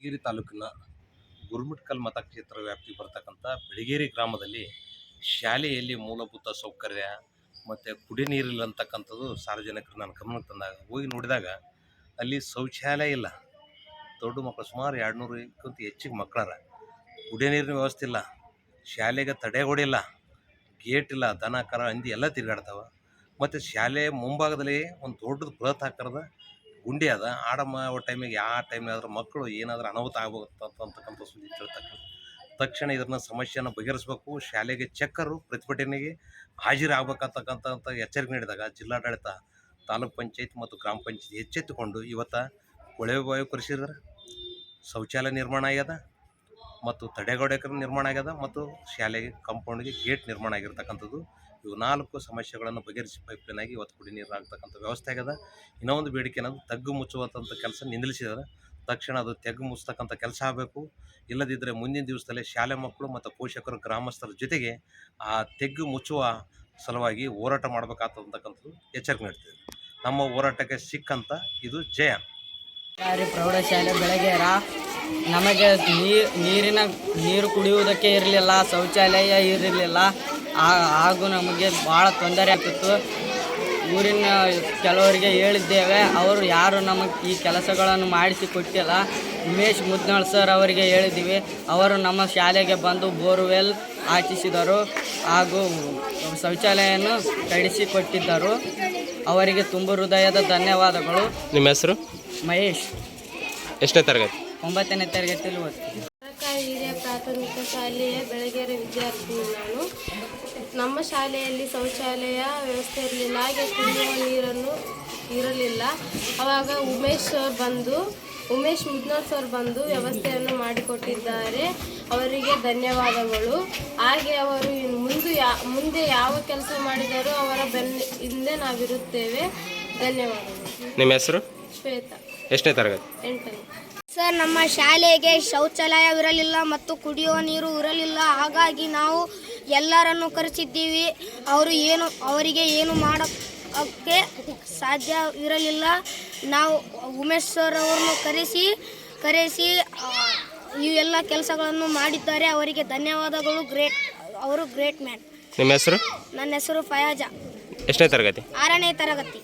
ಬೆಳಗೇರಿ ತಾಲೂಕಿನ ಗುರುಮಿಟ್ಕಲ್ ಮತಕ್ಷೇತ್ರ ವ್ಯಾಪ್ತಿಗೆ ಬರ್ತಕ್ಕಂಥ ಬೆಳಗೇರಿ ಗ್ರಾಮದಲ್ಲಿ ಶಾಲೆಯಲ್ಲಿ ಮೂಲಭೂತ ಸೌಕರ್ಯ ಮತ್ತು ಕುಡಿ ನೀರಿಲ್ಲ ಅಂತಕ್ಕಂಥದ್ದು ಸಾರ್ವಜನಿಕರು ನನ್ನ ಗಮನಕ್ಕೆ ತಂದಾಗ ಹೋಗಿ ನೋಡಿದಾಗ ಅಲ್ಲಿ ಶೌಚಾಲಯ ಇಲ್ಲ. ದೊಡ್ಡ ಮಕ್ಕಳು ಸುಮಾರು 200ಕ್ಕಿಂತ ಹೆಚ್ಚಿಗೆ ಮಕ್ಕಳಾರ. ಕುಡಿಯ ನೀರಿನ ವ್ಯವಸ್ಥೆ ಇಲ್ಲ, ಶಾಲೆಗೆ ತಡೆಗೋಡಿಲ್ಲ, ಗೇಟ್ ಇಲ್ಲ, ದನ ಕರ ಹಂದಿ ಎಲ್ಲ ತಿರುಗಾಡ್ತಾವೆ. ಮತ್ತು ಶಾಲೆ ಮುಂಭಾಗದಲ್ಲಿ ಒಂದು ದೊಡ್ಡದು ಬೃಹತ್ ಆಕಾರದ ಗುಂಡಿ ಅದ. ಆಡ ಮಾಡೋ ಟೈಮಿಗೆ ಯಾವ ಟೈಮ್ನಾದ್ರೂ ಮಕ್ಕಳು ಏನಾದರೂ ಅನಾಹುತ ಆಗ್ಬೋದಂತಕ್ಕಂಥ ಸುದ್ದಿ ತಕ್ಷಣ ಇದನ್ನ ಸಮಸ್ಯೆಯನ್ನು ಬಗೆಹರಿಸಬೇಕು. ಶಾಲೆಗೆ ಚೆಕ್ಕರು ಪ್ರತಿಭಟನೆಗೆ ಹಾಜರಾಗಬೇಕಂತಕ್ಕಂಥ ಎಚ್ಚರಿಕೆ ನೀಡಿದಾಗ ಜಿಲ್ಲಾಡಳಿತ, ತಾಲೂಕ್ ಪಂಚಾಯತ್ ಮತ್ತು ಗ್ರಾಮ ಪಂಚಾಯತ್ ಎಚ್ಚೆತ್ತುಕೊಂಡು ಇವತ್ತು ಕೊಳವೆ ಬಾವಿ ಕೊರೆಸಿದ್ರೆ, ಶೌಚಾಲಯ ನಿರ್ಮಾಣ ಆಗ್ಯದ ಮತ್ತು ತಡೆಗೋಡೆಗಳ ನಿರ್ಮಾಣ ಆಗ್ಯದ ಮತ್ತು ಶಾಲೆಗೆ ಕಾಂಪೌಂಡ್ಗೆ ಗೇಟ್ ನಿರ್ಮಾಣ ಆಗಿರ್ತಕ್ಕಂಥದ್ದು. ಇವು 4 ಸಮಸ್ಯೆಗಳನ್ನು ಬಗೆಹರಿಸಿ ಪೈಪ್ಲೈನ್ ಆಗಿ ಇವತ್ತು ಕುಡಿ ನೀರು ಆಗ್ತಕ್ಕಂಥ ವ್ಯವಸ್ಥೆ ಆಗ್ಯದ. ಇನ್ನೂ ಒಂದು ಬೇಡಿಕೆ ಅನ್ನೋದು ತಗ್ಗು ಮುಚ್ಚುವಂಥ ಕೆಲಸ ನಿಲ್ಲಿಸಿದ್ದಾರೆ. ತಕ್ಷಣ ಅದು ತೆಗ್ಗು ಮುಚ್ಚತಕ್ಕಂಥ ಕೆಲಸ ಆಗಬೇಕು. ಇಲ್ಲದಿದ್ದರೆ ಮುಂದಿನ ದಿವಸದಲ್ಲಿ ಶಾಲೆ ಮಕ್ಕಳು ಮತ್ತು ಪೋಷಕರು ಗ್ರಾಮಸ್ಥರ ಜೊತೆಗೆ ಆ ತೆಗ್ಗು ಮುಚ್ಚುವ ಸಲುವಾಗಿ ಹೋರಾಟ ಮಾಡಬೇಕಾಗ್ತಕ್ಕಂಥದ್ದು ಎಚ್ಚರಿಕೆ ನೀಡ್ತೀವಿ. ನಮ್ಮ ಹೋರಾಟಕ್ಕೆ ಸಿಕ್ಕಂಥ ಇದು ಜಯ. ಪ್ರೌಢಶಾಲೆ ಬೆಳಗೇರ ನಮಗೆ ನೀರು ಕುಡಿಯುವುದಕ್ಕೆ ಇರಲಿಲ್ಲ, ಶೌಚಾಲಯ ಇರಲಿಲ್ಲ. ಹಾಗೂ ನಮಗೆ ಭಾಳ ತೊಂದರೆ ಆಗ್ತಿತ್ತು. ಊರಿನ ಕೆಲವರಿಗೆ ಹೇಳಿದ್ದೇವೆ, ಅವರು ಯಾರು ನಮಗೆ ಈ ಕೆಲಸಗಳನ್ನು ಮಾಡಿಸಿ ಕೊಟ್ಟಿಲ್ಲ. ಉಮೇಶ್ ಮುದ್ನಾಳ್ ಸರ್ ಅವರಿಗೆ ಹೇಳಿದ್ದೀವಿ, ಅವರು ನಮ್ಮ ಶಾಲೆಗೆ ಬಂದು ಬೋರ್ವೆಲ್ ಹಾಕಿಸಿದರು ಹಾಗೂ ಶೌಚಾಲಯವನ್ನು ಕಳಿಸಿಕೊಟ್ಟಿದ್ದರು. ಅವರಿಗೆ ತುಂಬ ಹೃದಯದ ಧನ್ಯವಾದಗಳು. ನಿಮ್ಮ ಹೆಸರು? ಮಹೇಶ್. ಎಷ್ಟನೇ ತರಗತಿ? 9ನೇ ತರಗತಿಯಲ್ಲಿ ಓದ್ತೀನಿ. ಸರ್ಕಾರಿ ಹಿರಿಯ ಪ್ರಾಥಮಿಕ ಶಾಲೆಯ ಬೆಳಗೇರಿ ವಿದ್ಯಾರ್ಥಿ ನಾನು. ನಮ್ಮ ಶಾಲೆಯಲ್ಲಿ ಶೌಚಾಲಯ ವ್ಯವಸ್ಥೆ ಇರಲಿಲ್ಲ, ಹಾಗೆ ಕುಡಿಯುವ ನೀರನ್ನು ಇರಲಿಲ್ಲ. ಆವಾಗ ಉಮೇಶ್ ಮುದ್ನಾಳ್ ಸರ್ ಬಂದು ವ್ಯವಸ್ಥೆಯನ್ನು ಮಾಡಿಕೊಟ್ಟಿದ್ದಾರೆ. ಅವರಿಗೆ ಧನ್ಯವಾದಗಳು. ಹಾಗೆ ಅವರು ಮುಂದೆ ಯಾವ ಕೆಲಸ ಮಾಡಿದರೂ ಅವರ ಹಿಂದೆ ನಾವಿರುತ್ತೇವೆ. ಧನ್ಯವಾದಗಳು. ನಿಮ್ಮ ಹೆಸರು? ಶ್ವೇತಾ. ಎಷ್ಟನೇ ತರಗತಿ? 8ನೇ. ಸರ್, ನಮ್ಮ ಶಾಲೆಗೆ ಶೌಚಾಲಯವಿರಲಿಲ್ಲ ಮತ್ತು ಕುಡಿಯುವ ನೀರು ಇರಲಿಲ್ಲ. ಹಾಗಾಗಿ ನಾವು ಎಲ್ಲರನ್ನು ಕರೆಸಿದ್ದೀವಿ. ಅವರಿಗೆ ಏನು ಮಾಡೋಕ್ಕೆ ಸಾಧ್ಯ ಇರಲಿಲ್ಲ. ನಾವು ಉಮೇಶ್ ಸರ್ ಅವರನ್ನು ಕರೆಸಿ ಇವೆಲ್ಲ ಕೆಲಸಗಳನ್ನು ಮಾಡಿದ್ದಾರೆ. ಅವರಿಗೆ ಧನ್ಯವಾದಗಳು. ಅವರು ಗ್ರೇಟ್ ಮ್ಯಾನ್. ನಿಮ್ಮ ಹೆಸರು? ನನ್ನ ಹೆಸರು ಫಯಾಜ. ಎಷ್ಟನೇ ತರಗತಿ? 6ನೇ ತರಗತಿ.